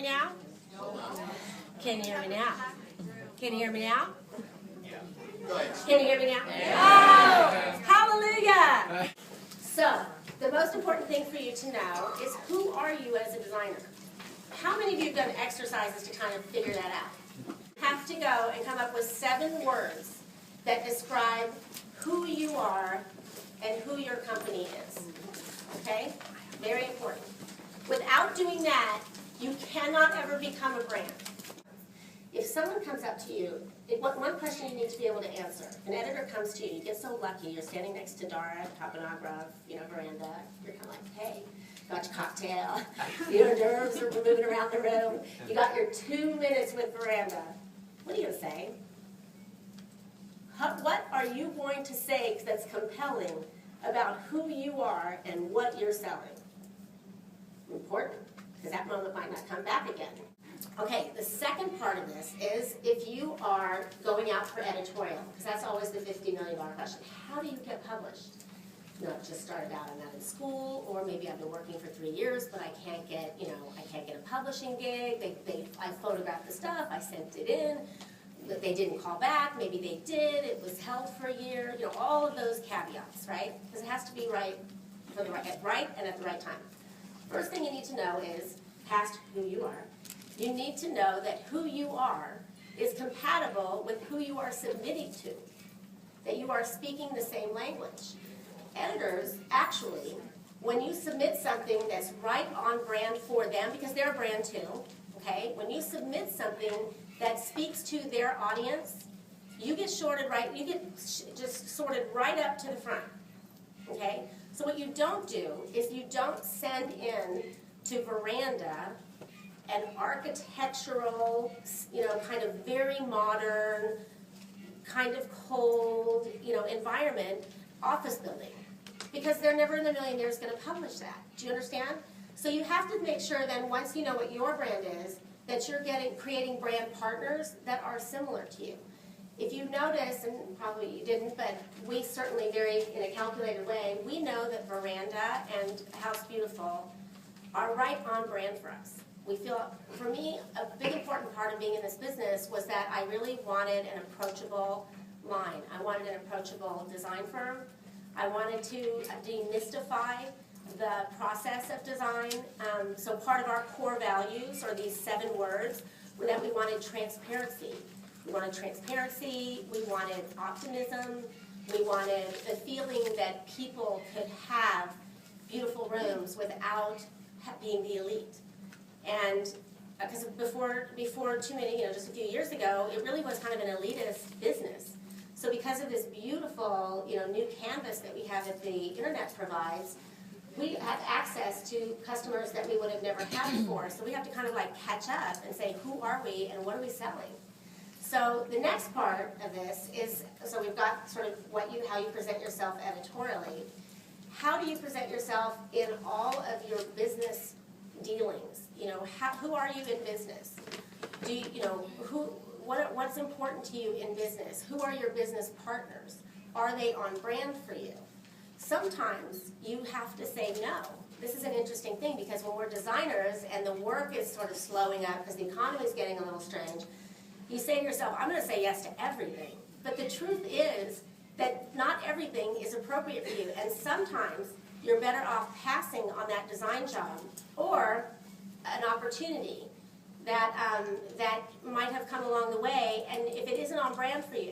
me now? Can you hear me now? Can you hear me now? Can you hear me now? Oh, hallelujah! So, the most important thing for you to know is, who are you as a designer? How many of you have done exercises to kind of figure that out? Have to go and come up with 7 words that describe who you are and who your company is. Okay? Very important. Without doing that, you cannot ever become a brand. If someone comes up to you, one question you need to be able to answer. An editor comes to you, you get so lucky, you're standing next to Dara, Tapanagra, veranda, you're kind of like, hey, got your cocktail, your nerves are moving around the room, you got your 2 minutes with Veranda. What are you going to say? What are you going to say that's compelling about who you are and what you're selling? Important, because that moment might not come back again. Okay, the second part of this is, if you are going out for editorial, because that's always the $50 million question. How do you get published? Not just started out, I'm not in school, or maybe I've been working for 3 years, but I can't get, I can't get a publishing gig. I photographed the stuff, I sent it in, but they didn't call back. Maybe they did. It was held for a year. All of those caveats, right? Because it has to be right for the right and at the right time. First thing you need to know is, past who you are, you need to know that who you are is compatible with who you are submitting to, that you are speaking the same language. Editors, actually, when you submit something that's right on brand for them, because they're a brand too, okay? When you submit something that speaks to their audience, you get sorted just sorted right up to the front, okay? So what you don't do is you don't send in to Veranda an architectural, kind of very modern, kind of cold, environment, office building. Because they're never in a million years going to publish that. Do you understand? So you have to make sure then, once you know what your brand is, that you're creating brand partners that are similar to you. If you notice, and probably you didn't, but we certainly in a calculated way, we know that Veranda and House Beautiful are right on brand for us. We feel, for me, a big important part of being in this business was that I really wanted an approachable line. I wanted an approachable design firm. I wanted to demystify the process of design. So part of our core values are these 7 words, were that we wanted transparency. We wanted transparency, we wanted optimism, we wanted the feeling that people could have beautiful rooms without being the elite. And because before too many, just a few years ago, it really was kind of an elitist business. So because of this beautiful, new canvas that we have that the internet provides, we have access to customers that we would have never had before. So we have to kind of catch up and say, who are we and what are we selling? So the next part of this is, so we've got sort of how you present yourself editorially. How do you present yourself in all of your business dealings? Who are you in business? Do what's important to you in business? Who are your business partners? Are they on brand for you? Sometimes you have to say no. This is an interesting thing, because when we're designers and the work is sort of slowing up because the economy is getting a little strange, you say to yourself, I'm going to say yes to everything. But the truth is that not everything is appropriate for you, and sometimes you're better off passing on that design job or an opportunity that might have come along the way, and if it isn't on brand for you,